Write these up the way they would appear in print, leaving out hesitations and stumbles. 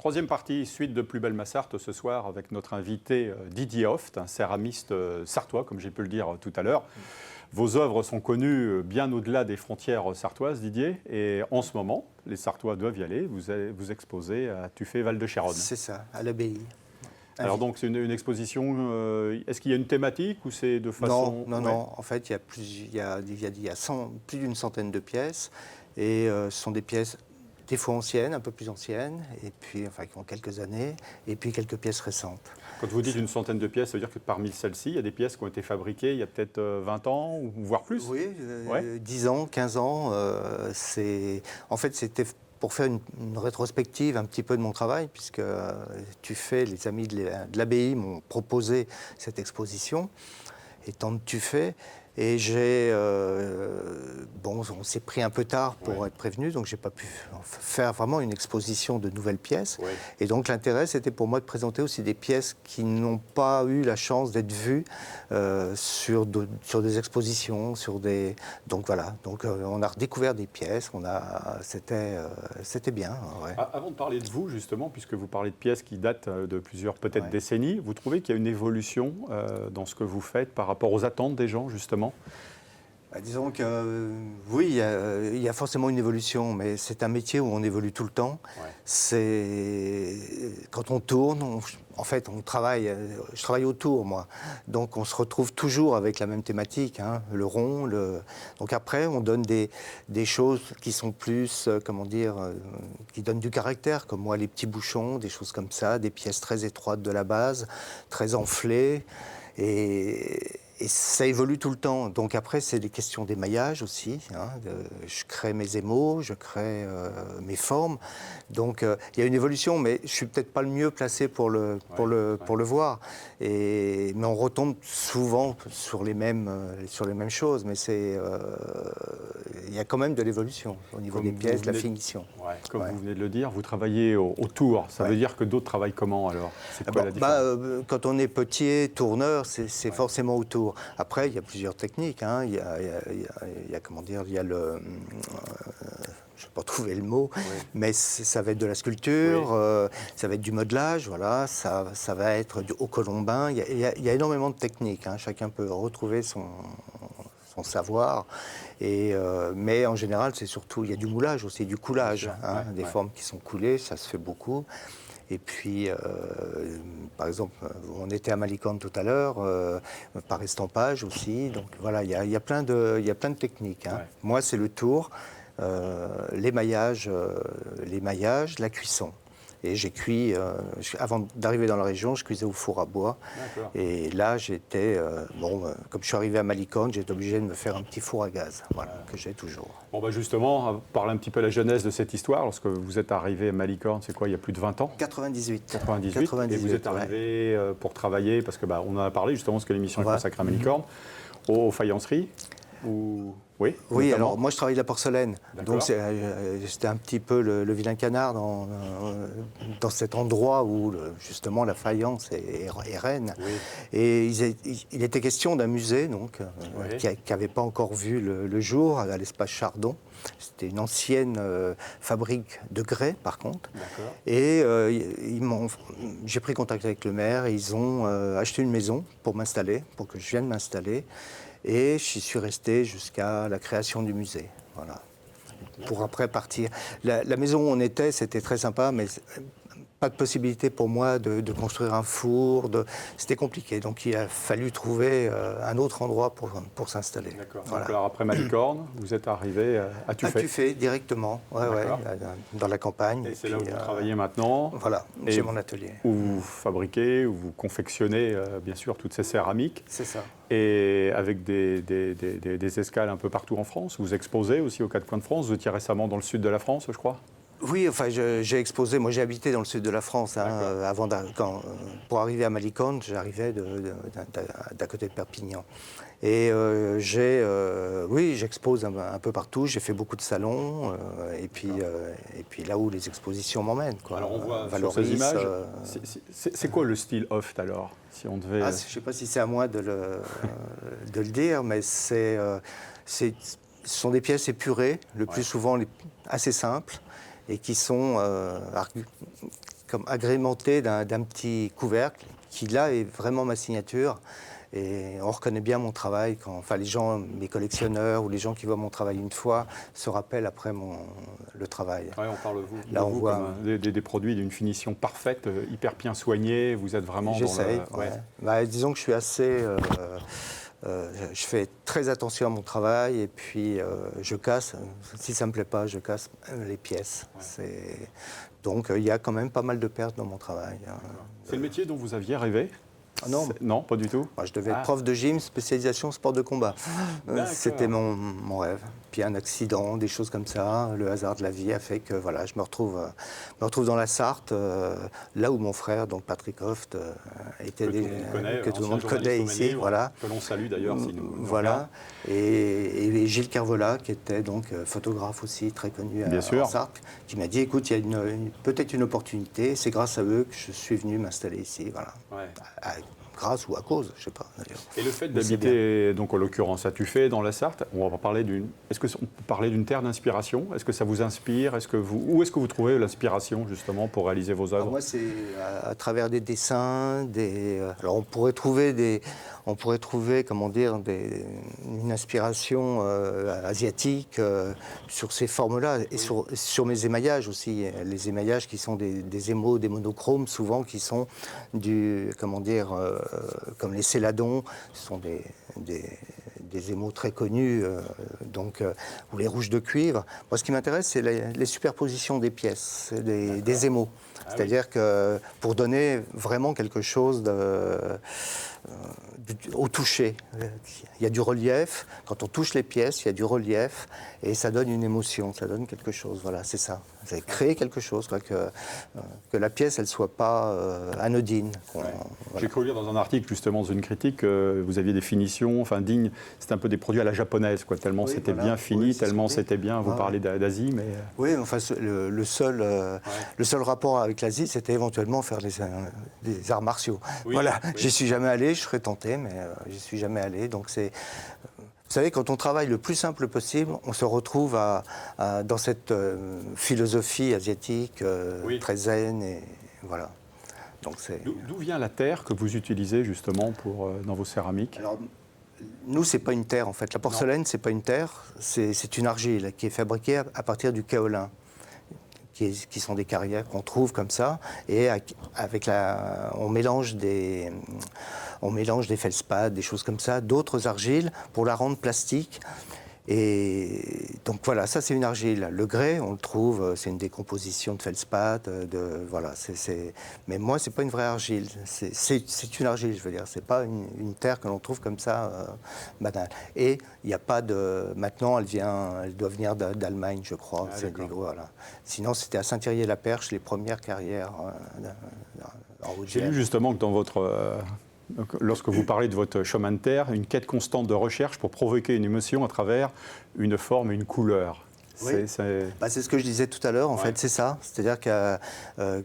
Troisième partie, suite de Plus belle ma Sarthe ce soir avec notre invité Didier Hoft, un céramiste sartois, comme j'ai pu le dire tout à l'heure. Vos œuvres sont connues bien au-delà des frontières sartoises, Didier, et en ce moment, les Sartois doivent y aller. Vous exposez à Tuffet, Val-de-Chéronne. C'est ça, à l'abbaye. Alors donc c'est une exposition, est-ce qu'il y a une thématique ou c'est de façon... Non. En fait, il y a plus d'une centaine de pièces et ce sont des pièces des fois anciennes, un peu plus anciennes, et puis qui ont quelques années, et puis quelques pièces récentes. Quand vous dites une centaine de pièces, ça veut dire que parmi celles-ci, il y a des pièces qui ont été fabriquées il y a peut-être 20 ans, ou voire plus? Oui, 10 ans, 15 ans. En fait, c'était pour faire une rétrospective un petit peu de mon travail, puisque Tuffet, les amis de l'abbaye m'ont proposé cette exposition, étant de Tuffet. Et on s'est pris un peu tard pour être prévenu, donc j'ai pas pu faire vraiment une exposition de nouvelles pièces. Ouais. Et donc l'intérêt, c'était pour moi de présenter aussi des pièces qui n'ont pas eu la chance d'être vues sur des expositions, donc voilà. Donc on a redécouvert des pièces. C'était bien. Ouais. Avant de parler de vous justement, puisque vous parlez de pièces qui datent de plusieurs peut-être décennies, vous trouvez qu'il y a une évolution dans ce que vous faites par rapport aux attentes des gens justement? Disons que oui, il y a forcément une évolution, mais c'est un métier où on évolue tout le temps. Ouais. Quand on tourne, je travaille autour, moi. Donc on se retrouve toujours avec la même thématique, le rond. Donc après, on donne des choses qui sont plus, qui donnent du caractère, comme moi, les petits bouchons, des choses comme ça, des pièces très étroites de la base, très enflées. Et ça évolue tout le temps. Donc après, c'est des questions d'émaillage aussi. Je crée mes émaux, je crée mes formes. Donc il y a une évolution, mais je suis peut-être pas le mieux placé pour le voir. Mais on retombe souvent sur les mêmes choses. Mais il y a quand même de l'évolution au niveau des pièces, de la finition. Comme vous venez de le dire, vous travaillez au tour. Ça veut dire que d'autres travaillent comment alors? C'est quoi la différence? Quand on est potier, tourneur, c'est forcément au tour. Après, il y a plusieurs techniques. Il y a le... je ne vais pas trouver le mot, mais ça va être de la sculpture, ça va être du modelage, voilà, ça va être du haut colombin. Il y a énormément de techniques. Chacun peut retrouver son savoir. Mais en général, c'est surtout, il y a du moulage aussi, du coulage. Des formes qui sont coulées, ça se fait beaucoup. Et puis, par exemple, on était à Malicorne tout à l'heure, par estampage aussi. Donc voilà, il y a plein de techniques. Moi, c'est le tour, l'émaillage, la cuisson. Et j'ai cuit, avant d'arriver dans la région, je cuisais au four à bois. Et là, comme je suis arrivé à Malicorne, j'ai été obligé de me faire un petit four à gaz, que j'ai toujours. Bon, justement, parler un petit peu de la genèse de cette histoire. Lorsque vous êtes arrivé à Malicorne, c'est quoi, il y a plus de 20 ans? 98. Et vous êtes arrivé pour travailler, parce que on en a parlé justement, parce que l'émission est consacrée à Malicorne, aux faïenceries Oui, alors moi je travaille de la porcelaine, donc c'était un petit peu le vilain canard dans cet endroit où justement la faïence est reine. Et il était question d'un musée qui n'avait pas encore vu le jour à l'espace Chardon. C'était une ancienne fabrique de grès par contre. Et j'ai pris contact avec le maire et ils ont acheté une maison pour que je vienne m'installer. Et j'y suis resté jusqu'à la création du musée. Voilà. Pour après partir. La maison où on était, c'était très sympa, mais pas de possibilité pour moi de construire un four. C'était compliqué. Donc il a fallu trouver un autre endroit pour s'installer. D'accord. Voilà. Alors après Malicorne, vous êtes arrivé à Tuffet. À Tuffet, directement. Dans la campagne. Et c'est là où vous travaillez maintenant. Voilà, j'ai mon atelier. Où vous fabriquez, où vous confectionnez, bien sûr, toutes ces céramiques. C'est ça. Et avec des escales un peu partout en France. Vous exposez aussi aux quatre coins de France. Vous étiez récemment dans le sud de la France, je crois. Oui, j'ai exposé. Moi, j'ai habité dans le sud de la France. Pour arriver à Malicorne, j'arrivais d'à côté de Perpignan. Et j'expose un peu partout. J'ai fait beaucoup de salons. Et puis là où les expositions m'emmènent. Alors on voit sur ces images. C'est quoi le style Hoft alors, si on devait... je ne sais pas si c'est à moi de le dire, mais ce sont des pièces épurées, le plus souvent assez simples, et qui sont comme agrémenté d'un petit couvercle qui, là, est vraiment ma signature. Et on reconnaît bien mon travail. Enfin, les gens, mes collectionneurs ou les gens qui voient mon travail une fois se rappellent après le travail. Ouais, on parle là, de on vous voit comme des produits d'une finition parfaite, hyper bien soignés. Vous êtes vraiment dans J'essaye. le... Ouais. Bah, disons que je suis assez... je fais très attention à mon travail et puis je casse. Si ça ne me plaît pas, je casse les pièces. Ouais. Donc il y a quand même pas mal de pertes dans mon travail. C'est le métier dont vous aviez rêvé? Non. Non, pas du tout. Moi, je devais être prof de gym, spécialisation sport de combat. C'était mon rêve. Puis un accident, des choses comme ça, le hasard de la vie a fait que voilà, je me retrouve dans la Sarthe, là où mon frère, donc Patrick Hoft, était que tout le monde connaît ici, voilà. Que l'on salue d'ailleurs si nous voilà. Et Gilles Kervola, qui était donc photographe aussi très connu en Sarthe, qui m'a dit écoute, il y a peut-être une opportunité. C'est grâce à eux que je suis venu m'installer ici, voilà. Ouais. Grâce ou à cause, je ne sais pas d'ailleurs. Et le fait d'habiter, donc en l'occurrence à Tuffet, dans la Sarthe, on va parler est-ce qu'on peut parler d'une terre d'inspiration? Est-ce que ça vous inspire? Où est-ce que vous trouvez l'inspiration justement pour réaliser vos œuvres? Moi, c'est à travers des dessins, alors on pourrait trouver comment dire, une inspiration asiatique sur ces formes-là et sur mes émaillages aussi. Les émaillages qui sont des émaux, des monochromes souvent qui sont comme les céladons, ce sont des émaux très connus, ou les rouges de cuivre. Moi, ce qui m'intéresse, c'est les superpositions des pièces, des émaux. C'est-à-dire que pour donner vraiment quelque chose au toucher. Il y a du relief. Quand on touche les pièces, il y a du relief et ça donne une émotion, ça donne quelque chose. Voilà, c'est ça. C'est créer quelque chose, quoi, que la pièce, elle ne soit pas anodine. Voilà. J'ai cru lire dans un article, justement, dans une critique, que vous aviez des finitions, dignes. C'était un peu des produits à la japonaise, quoi, tellement c'était bien fini, tellement c'était bien. Vous parlez d'Asie, mais... Oui, enfin, le seul rapport avec l'Asie, c'était éventuellement faire des arts martiaux. Voilà, j'y suis jamais allé, je serais tenté, mais j'y suis jamais allé. Donc vous savez, quand on travaille le plus simple possible, on se retrouve dans cette philosophie asiatique très zen et voilà. D'où vient la terre que vous utilisez justement dans vos céramiques? Alors, nous, c'est pas une terre en fait. La porcelaine, c'est pas une terre, c'est une argile qui est fabriquée à partir du kaolin, qui sont des carrières qu'on trouve comme ça, et on mélange des feldspaths, des choses comme ça, d'autres argiles pour la rendre plastique. Et donc voilà, ça c'est une argile. Le grès, on le trouve, c'est une décomposition de feldspath, voilà. Mais moi, c'est pas une vraie argile. C'est une argile, je veux dire. C'est pas une terre que l'on trouve comme ça, banale. Et il n'y a pas de. Maintenant, elle doit venir d'Allemagne, je crois. Voilà. Sinon, c'était à Saint-Thierry-la-Perche, les premières carrières en haute. J'ai lu justement que dans votre lorsque vous parlez de votre chemin de terre, une quête constante de recherche pour provoquer une émotion à travers une forme et une couleur. Oui. C'est ce que je disais tout à l'heure, en fait, c'est ça. C'est-à-dire que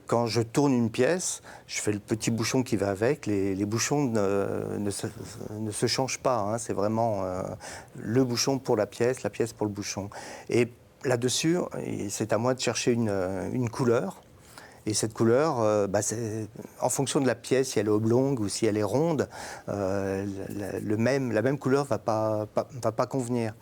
quand je tourne une pièce, je fais le petit bouchon qui va avec. Les bouchons ne se changent pas. Hein. C'est vraiment le bouchon pour la pièce pour le bouchon. Et là-dessus, c'est à moi de chercher une couleur. Et cette couleur, en fonction de la pièce, si elle est oblongue ou si elle est ronde, la même couleur va pas convenir.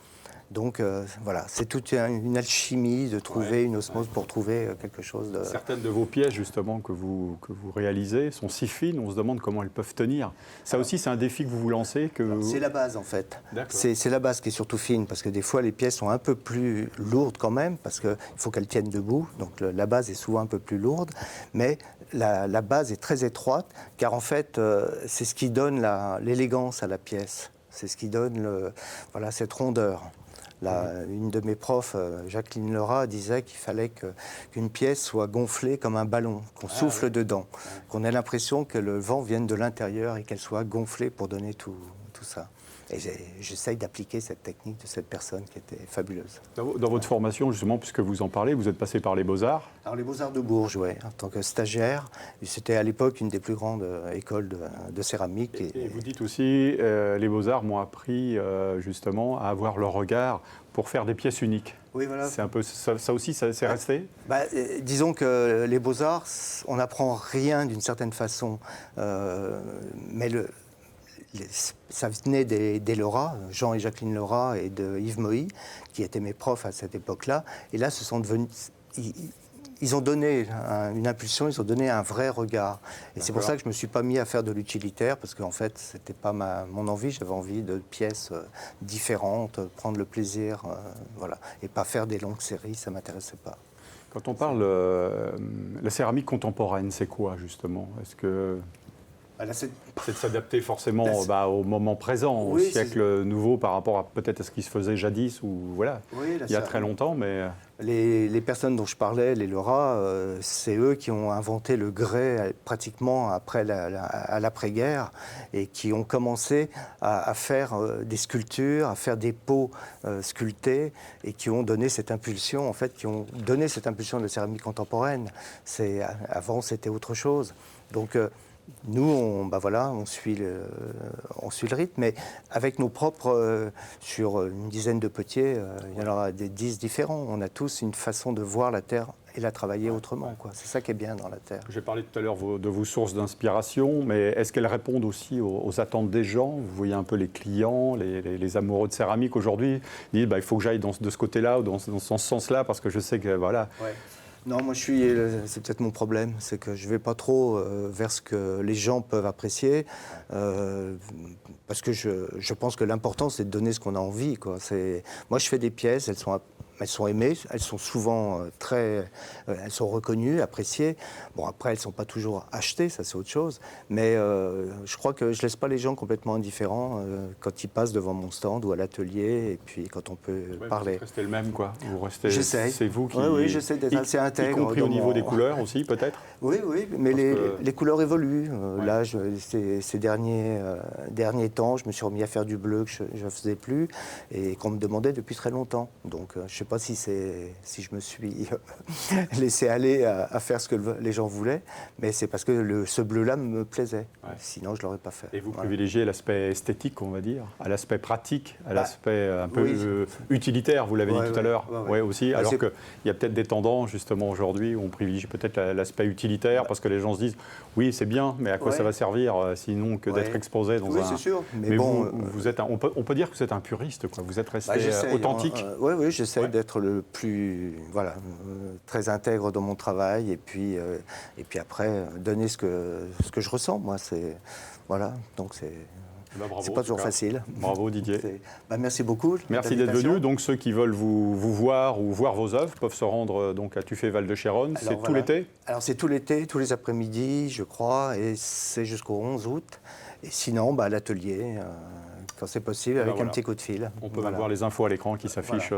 Donc voilà, c'est toute une alchimie de trouver une osmose pour trouver quelque chose de... Certaines de vos pièces, justement, que vous réalisez sont si fines, on se demande comment elles peuvent tenir. Ça aussi, c'est un défi que vous vous lancez C'est la base, en fait. C'est la base qui est surtout fine, parce que des fois, les pièces sont un peu plus lourdes quand même, parce qu'il faut qu'elles tiennent debout. Donc la base est souvent un peu plus lourde, mais la base est très étroite, car en fait, c'est ce qui donne l'élégance à la pièce. C'est ce qui donne cette rondeur. Une de mes profs, Jacqueline Lerat, disait qu'il fallait qu'une pièce soit gonflée comme un ballon, qu'on souffle dedans, qu'on ait l'impression que le vent vienne de l'intérieur et qu'elle soit gonflée pour donner tout tout ça. Et j'essaye d'appliquer cette technique de cette personne qui était fabuleuse. Dans votre formation, justement, puisque vous en parlez, vous êtes passé par les Beaux-Arts. Alors les Beaux-Arts de Bourges, oui, en tant que stagiaire. C'était à l'époque une des plus grandes écoles de céramique. Et vous dites aussi, les Beaux-Arts m'ont appris justement à avoir leur regard pour faire des pièces uniques. Oui, voilà. C'est un peu ça aussi, c'est resté. Disons que les Beaux-Arts, on n'apprend rien d'une certaine façon, mais ça venait des Lerat, Jean et Jacqueline Lerat et de Yves Mohy, qui étaient mes profs à cette époque-là. Et là, ce sont devenus... Ils ont donné une impulsion, ils ont donné un vrai regard. Et c'est pour ça que je ne me suis pas mis à faire de l'utilitaire, parce qu'en fait, ce n'était pas mon envie. J'avais envie de pièces différentes, prendre le plaisir, voilà. Et pas faire des longues séries, ça ne m'intéressait pas. Quand on parle la céramique contemporaine, c'est quoi justement? Est-ce que... C'est de s'adapter forcément au moment présent, au siècle nouveau par rapport à peut-être à ce qui se faisait jadis ou voilà, il y a très longtemps. Mais les personnes dont je parlais, les Lerat, c'est eux qui ont inventé le grès pratiquement à l'après-guerre et qui ont commencé à faire des sculptures, à faire des pots sculptés et qui ont donné cette impulsion, en fait, qui ont donné cette impulsion de la céramique contemporaine. Avant, c'était autre chose. Donc nous, on suit le rythme, mais avec nos propres, sur une dizaine de potiers, il y en aura des 10 différents. On a tous une façon de voir la Terre et la travailler autrement. C'est ça qui est bien dans la Terre. J'ai parlé tout à l'heure de vos sources d'inspiration, mais est-ce qu'elles répondent aussi aux attentes des gens? Vous voyez un peu les clients, les amoureux de céramique aujourd'hui, disent il faut que j'aille de ce côté-là ou dans ce sens-là, parce que je sais que voilà... Ouais. Non, moi c'est peut-être mon problème, c'est que je ne vais pas trop vers ce que les gens peuvent apprécier, parce que je pense que l'important c'est de donner ce qu'on a envie, quoi. Moi je fais des pièces, elles sont aimées, elles sont souvent elles sont reconnues, appréciées. Bon, après, elles ne sont pas toujours achetées, ça c'est autre chose. Mais je crois que je ne laisse pas les gens complètement indifférents quand ils passent devant mon stand ou à l'atelier, et puis quand on peut parler. Vous restez le même, quoi. Vous restez. J'essaie. C'est vous qui. Oui, j'essaie d'être assez intègre. Y compris au niveau des couleurs aussi, peut-être. Oui, mais les couleurs évoluent. Là, ces derniers temps, je me suis remis à faire du bleu que je ne faisais plus et qu'on me demandait depuis très longtemps. Donc, je ne sais pas si je me suis laissé aller à faire ce que les gens voulaient, mais c'est parce que ce bleu-là me plaisait. Ouais. Sinon, je ne l'aurais pas fait. Et vous privilégiez l'aspect esthétique, on va dire, à l'aspect pratique, à l'aspect un peu utilitaire, vous l'avez dit tout à l'heure, aussi, alors qu'il y a peut-être des tendances, justement, aujourd'hui, où on privilégie peut-être l'aspect utilitaire, parce que les gens se disent, oui, c'est bien, mais à quoi ça va servir, sinon que d'être exposé dans un... Oui, c'est sûr. Mais bon, vous êtes on peut dire que vous êtes un puriste, quoi. Vous êtes resté authentique. Oui, j'essaie d'être le plus, très intègre dans mon travail, et puis après donner ce que je ressens. Moi, donc c'est pas toujours facile. Bravo Didier. Merci beaucoup. Merci d'être venu. Donc ceux qui veulent vous voir ou voir vos œuvres peuvent se rendre donc à Tuffet Val de Chéronne. C'est tout l'été? Alors c'est tout l'été, tous les après-midi, je crois, et c'est jusqu'au 11 août. Et sinon, à l'atelier. Quand c'est possible, avec un petit coup de fil. On peut voir les infos à l'écran qui s'affichent.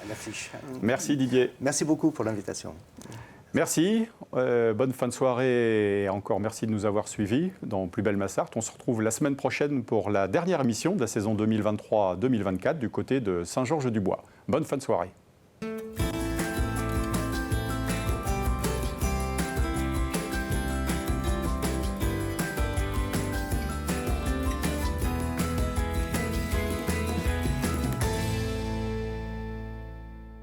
L'affiche. Merci Didier. Merci beaucoup pour l'invitation. Merci, bonne fin de soirée et encore merci de nous avoir suivis dans Plus belle Massart. On se retrouve la semaine prochaine pour la dernière émission de la saison 2023-2024 du côté de Saint-Georges-du-Bois. Bonne fin de soirée.